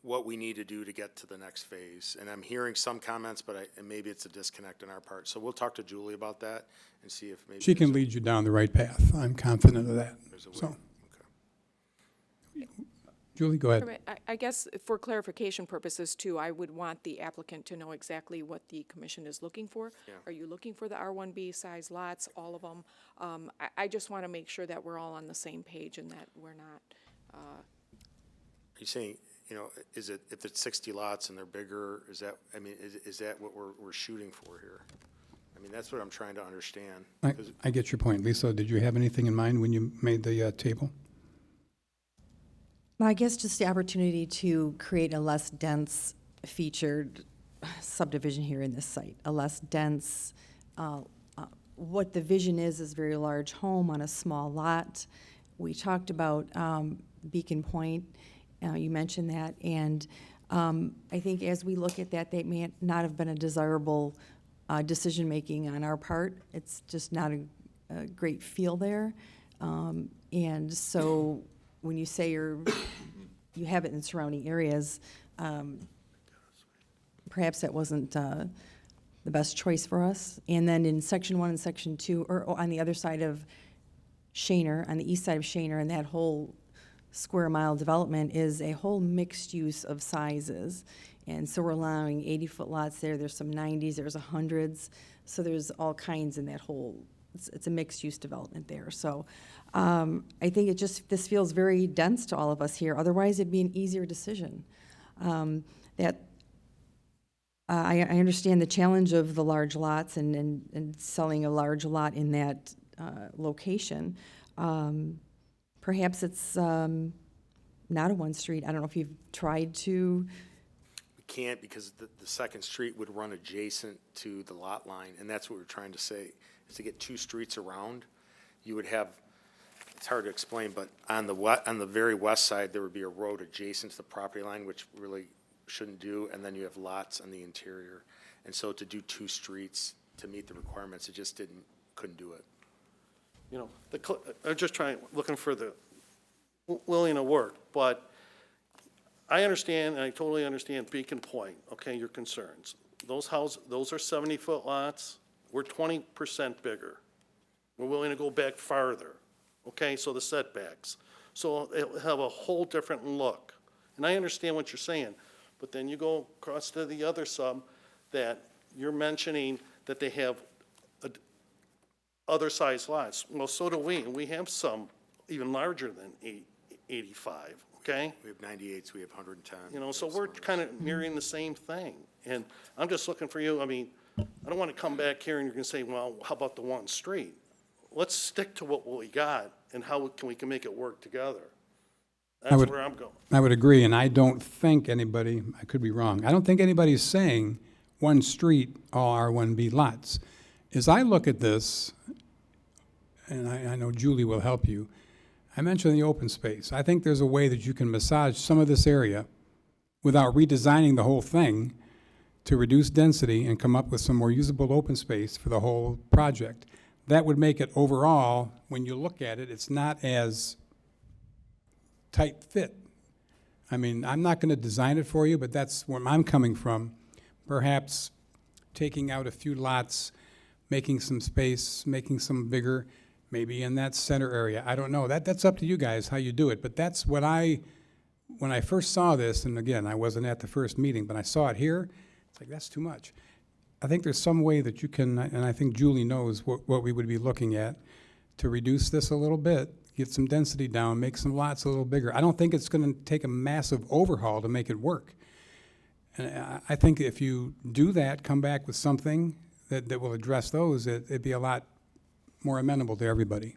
what we need to do to get to the next phase. And I'm hearing some comments, but and maybe it's a disconnect on our part. So we'll talk to Julie about that and see if maybe. She can lead you down the right path. I'm confident of that. There's a way. So, Okay. Julie, go ahead. Chairman, I guess for clarification purposes too, I would want the applicant to know exactly what the commission is looking for. Yeah. Are you looking for the R1B size lots, all of them? I just want to make sure that we're all on the same page and that we're not, Are you saying, you know, is it, if it's 60 lots and they're bigger, is that, I mean, is that what we're shooting for here? I mean, that's what I'm trying to understand. I get your point. Lisa, did you have anything in mind when you made the table? Well, I guess just the opportunity to create a less dense featured subdivision here in this site, a less dense, what the vision is very large home on a small lot. We talked about Beacon Point, you mentioned that, and I think as we look at that, they may not have been a desirable decision-making on our part. It's just not a great feel there. And so when you say you have it in surrounding areas, perhaps that wasn't the best choice for us. And then in Section 1 and Section 2, or on the other side of Shaner, on the east side of Shaner, and that whole square mile development is a whole mixed use of sizes. And so we're allowing 80-foot lots there. There's some 90s, there's 100s. So there's all kinds in that whole, it's a mixed use development there. So I think this feels very dense to all of us here. Otherwise, it'd be an easier decision. I understand the challenge of the large lots and selling a large lot in that location. Perhaps it's not a one street. I don't know if you've tried to. We can't, because the second street would run adjacent to the lot line, and that's what we're trying to say, is to get two streets around. You would have, it's hard to explain, but on the very west side, there would be a road adjacent to the property line, which really shouldn't do, and then you have lots on the interior. And so to do two streets to meet the requirements, it just couldn't do it. You know, I'm just looking for the willing to work, but I understand, and I totally understand Beacon Point, okay, your concerns. Those are 70-foot lots. We're 20% bigger. We're willing to go back farther, okay, so the setbacks. So it'll have a whole different look. And I understand what you're saying, but then you go across to the other sub that you're mentioning that they have other size lots. Well, so do we, and we have some even larger than 85, okay? We have 98s, we have 110. You know, so we're kind of nearing the same thing. And I'm just looking for you, I mean, I don't want to come back here and you're going to say, well, how about the one street? Let's stick to what we got and how we can make it work together. That's where I'm going. I would agree, and I don't think anybody, I could be wrong, I don't think anybody's saying one street, all R1B lots. As I look at this, and I know Julie will help you, I mentioned the open space. I think there's a way that you can massage some of this area without redesigning the whole thing to reduce density and come up with some more usable open space for the whole project. That would make it overall, when you look at it, it's not as tight fit. I mean, I'm not going to design it for you, but that's where I'm coming from. Perhaps taking out a few lots, making some space, making some bigger, maybe in that center area. I don't know. That's up to you guys how you do it. But that's what when I first saw this, and again, I wasn't at the first meeting, but I saw it here, it's like, that's too much. I think there's some way that you can, and I think Julie knows what we would be looking at to reduce this a little bit, get some density down, make some lots a little bigger. I don't think it's going to take a massive overhaul to make it work. And I think if you do that, come back with something that will address those, it'd be a lot more amenable to everybody.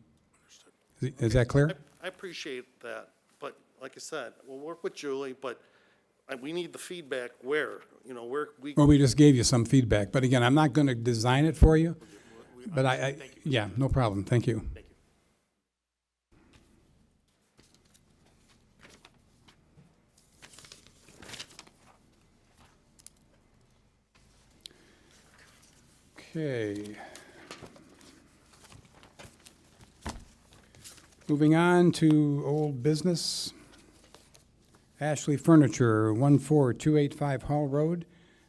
Is that clear? I appreciate that, but like I said, we'll work with Julie, but we need the feedback where we. Well, we just gave you some feedback, but again, I'm not going to design it for you. But yeah, no problem. Thank you. Thank you. Okay. Moving on to old business. Ashley Furniture, 14285 Hall Road.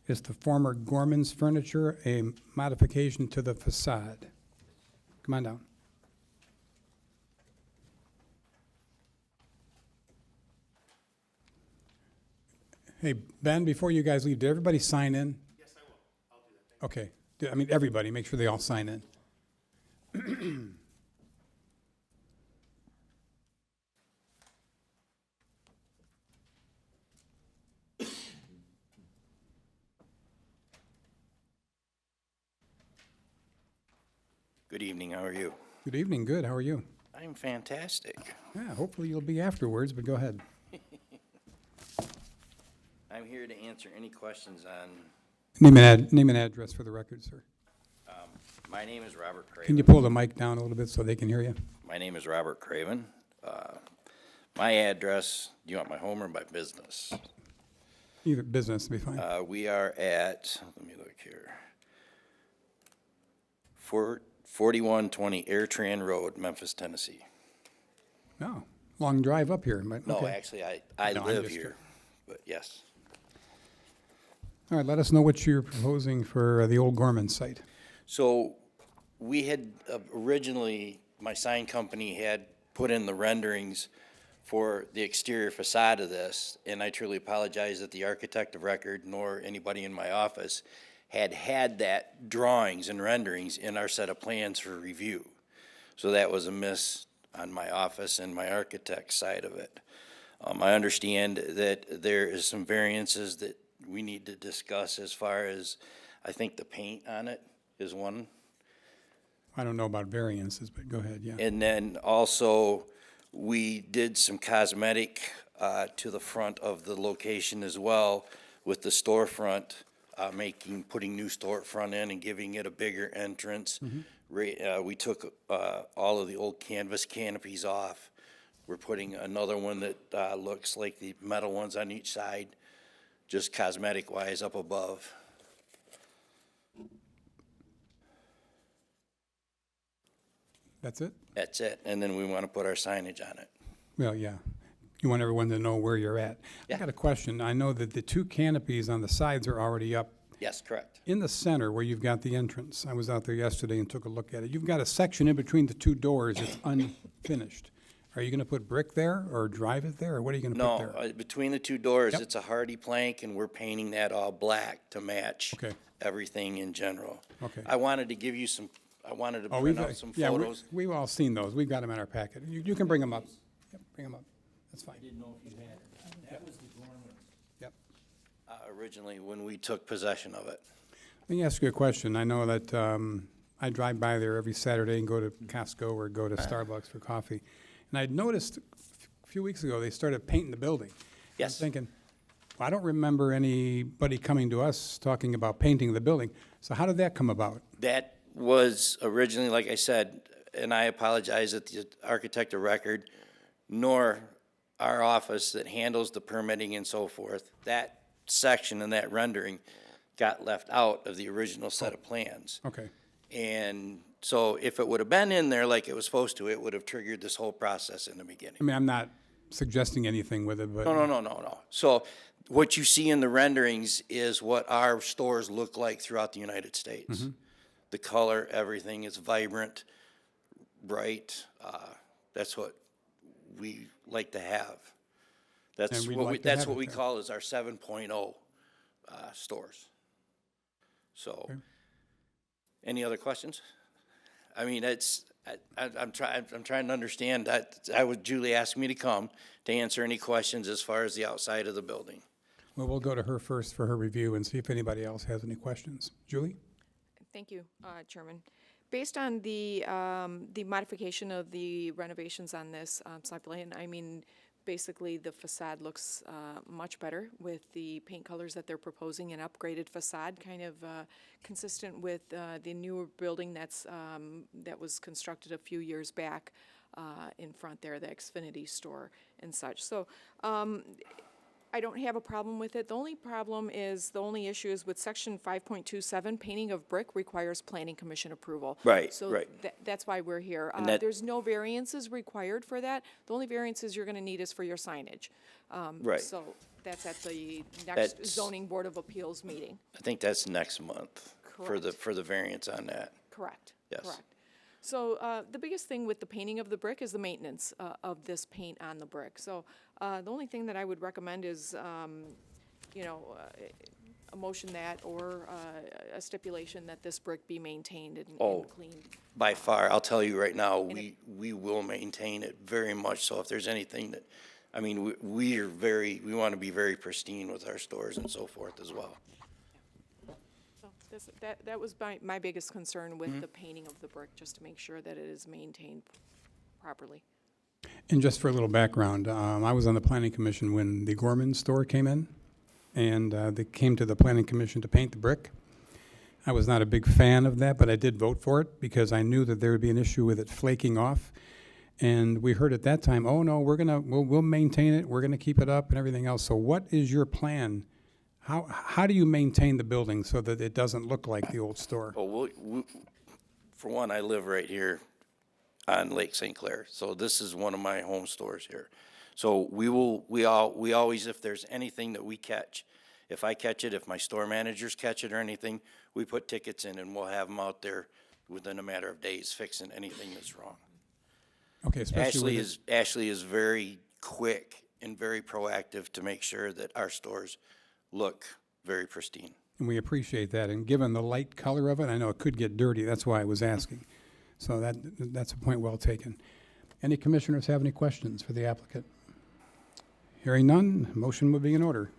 It's the former Gorman's Furniture, a modification to the facade. Come on down. Hey, Ben, before you guys leave, did everybody sign in? Yes, I will. I'll do that. Okay. I mean, everybody, make sure they all sign in. Good evening, how are you? Good evening, good, how are you? I'm fantastic. Yeah, hopefully you'll be afterwards, but go ahead. I'm here to answer any questions on, Name and address for the record, sir. my name is Robert Can you Craven. pull the mic down a little bit so they can hear you? My name is Robert Craven. My address, do you want my home or my business? Either business will be fine. We are at, let me look here. 4120 Airtran Road, Memphis, Tennessee. No, long drive up here, but, No, okay. actually, I No, I'm live just here, but yes. All right, let us know what you're proposing for the old Gorman site. So we had originally, my sign company had put in the renderings for the exterior facade of this, and I truly apologize that the architect of record nor anybody in my office had that drawings and renderings in our set of plans for review. So that was a miss on my office and my architect's side of it. I understand that there is some variances that we need to discuss as far as, I think the paint on it is one. I don't know about variances, but go ahead, yeah. And then also, we did some cosmetic to the front of the location as well with the storefront, putting new storefront in and giving it a bigger entrance. We took all of the old canvas canopies off. We're putting another one that looks like the metal ones on each side, just cosmetic-wise up above. That's it? That's it. And then we want to put our signage on it. Well, yeah. You want everyone to know where you're at. I Yeah. got a question. I know that the two canopies on the sides are already up. Yes, correct. In the center where you've got the entrance, I was out there yesterday and took a look at it. You've got a section in between the two doors that's unfinished. Are you gonna put brick there or drive it there, or what are you gonna No, put there? between the two doors, Yep. it's a hardy plank, and we're painting that all black to match Okay. everything in general. Okay. I wanted to give you some, I wanted to Oh, print out some yeah, photos. we've all seen those. We've got them in our packet. You can bring them up. Yep, bring them up. That's fine. Didn't know if you had it. That was the Gorman. Yep. Originally, when we took possession of it. Let me ask you a question. I know that I drive by there every Saturday and go to Costco or go to Starbucks for coffee. And I'd noticed a few weeks ago, they started painting the building. Yes. I'm thinking, well, I don't remember anybody coming to us talking about painting the building. So how did that come about? That was originally, like I said, and I apologize that the architect of record, nor our office that handles the permitting and so forth, that section and that rendering got left out of the original set of plans. Okay. And so if it would have been in there like it was supposed to, it would have triggered this whole process in the beginning. I mean, I'm not suggesting anything with it, but. No. So what you see in the renderings is what our stores look like throughout the United States. The color, everything is vibrant, bright. That's what we like to have. And we'd like to have That's what it we there. call is our 7.0 stores. So, any other questions? I mean, I'm trying to understand that. Julie asked me to come to answer any questions as far as the outside of the building. Well, we'll go to her first for her review and see if anybody else has any questions. Julie? Thank you, Chairman. Based on the modification of the renovations on this site plan, I mean, basically the facade looks much better with the paint colors that they're proposing, an upgraded facade, kind of consistent with the newer building that was constructed a few years back in front there, the Xfinity store and such. So I don't have a problem with it. The only issue is with section 5.27, painting of brick requires planning commission approval. Right, So right. that's why we're here. And that- There's no variances required for that. The only variances you're gonna need is for your signage. Right. So that's at the next That's- zoning board of appeals meeting. I think that's next month for the variance on that. Correct. Yes. Correct. So the biggest thing with the painting of the brick is the maintenance of this paint on the brick. So the only thing that I would recommend is you know, a motion that, or a stipulation that this brick be maintained and Oh. cleaned. By far, I'll tell you right now, we will maintain it very much so. If there's anything that, I mean, we want to be very pristine with our stores and so forth as well. So that was my biggest concern with the painting of the brick, just to make sure that it is maintained properly. And just for a little background, I was on the planning commission when the Gorman store came in, and they came to the planning commission to paint the brick. I was not a big fan of that, but I did vote for it because I knew that there would be an issue with it flaking off. And we heard at that time, oh no, we'll maintain it, we're gonna keep it up and everything else. So what is your plan? How do you maintain the building so that it doesn't look like the old store? Well, for one, I live right here on Lake St. Clair, so this is one of my home stores here. So we always, if there's anything that we catch, if I catch it, if my store managers catch it or anything, we put tickets in and we'll have them out there within a matter of days fixing anything that's wrong. Okay, especially with Ashley is very quick and very proactive to make sure that our stores look very pristine. and we appreciate that. And given the light color of it, I know it could get dirty, that's why I was asking. So that's a point well taken. Any commissioners have any questions for the applicant? Hearing none, motion would be in order.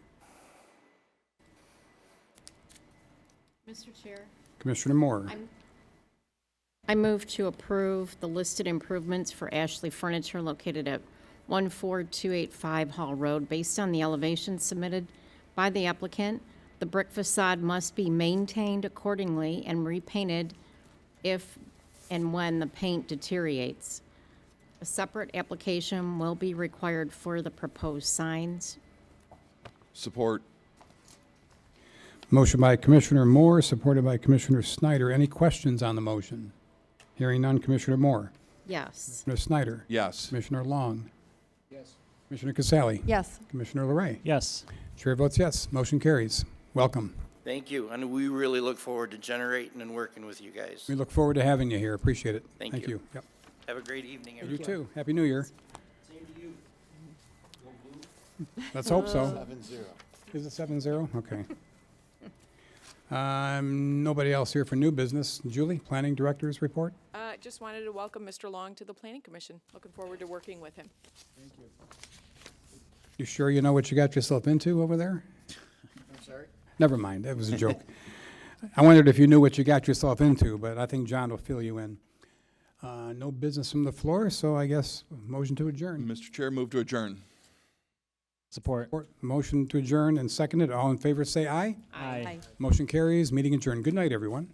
Mr. Chair, Commissioner Moore. I move to approve the listed improvements for Ashley Furniture located at 14285 Hall Road. Based on the elevations submitted by the applicant, the brick facade must be maintained accordingly and repainted if and when the paint deteriorates. A separate application will be required for the proposed signs. Support. Motion by Commissioner Moore, supported by Commissioner Snyder. Any questions on the motion? Hearing none, Commissioner Moore. Yes. Commissioner Snyder. Yes. Commissioner Long. Yes. Commissioner Casale. Yes. Commissioner LeRae. Yes. Chair votes yes. Motion carries. Welcome. Thank you, and we really look forward to generating and working with you guys. We look forward to having you here. Appreciate it. Thank you. Yep. Have a great evening, You everyone. too. Happy New Year. Same to you. Let's hope so. 7-0. Is it 7-0? Okay. Nobody else here for new business. Julie, Planning Director's report? Just wanted to welcome Mr. Long to the Planning Commission. Looking forward to working with him. You sure you know what you got yourself into over there? I'm sorry? Never mind, that was a joke. I wondered if you knew what you got yourself into, but I think John will fill you in. No business from the floor, so I guess motion to adjourn. Mr. Chair, move to adjourn. Support. Motion to adjourn and seconded. All in favor say aye. Aye. Motion carries. Meeting adjourned. Good night, everyone.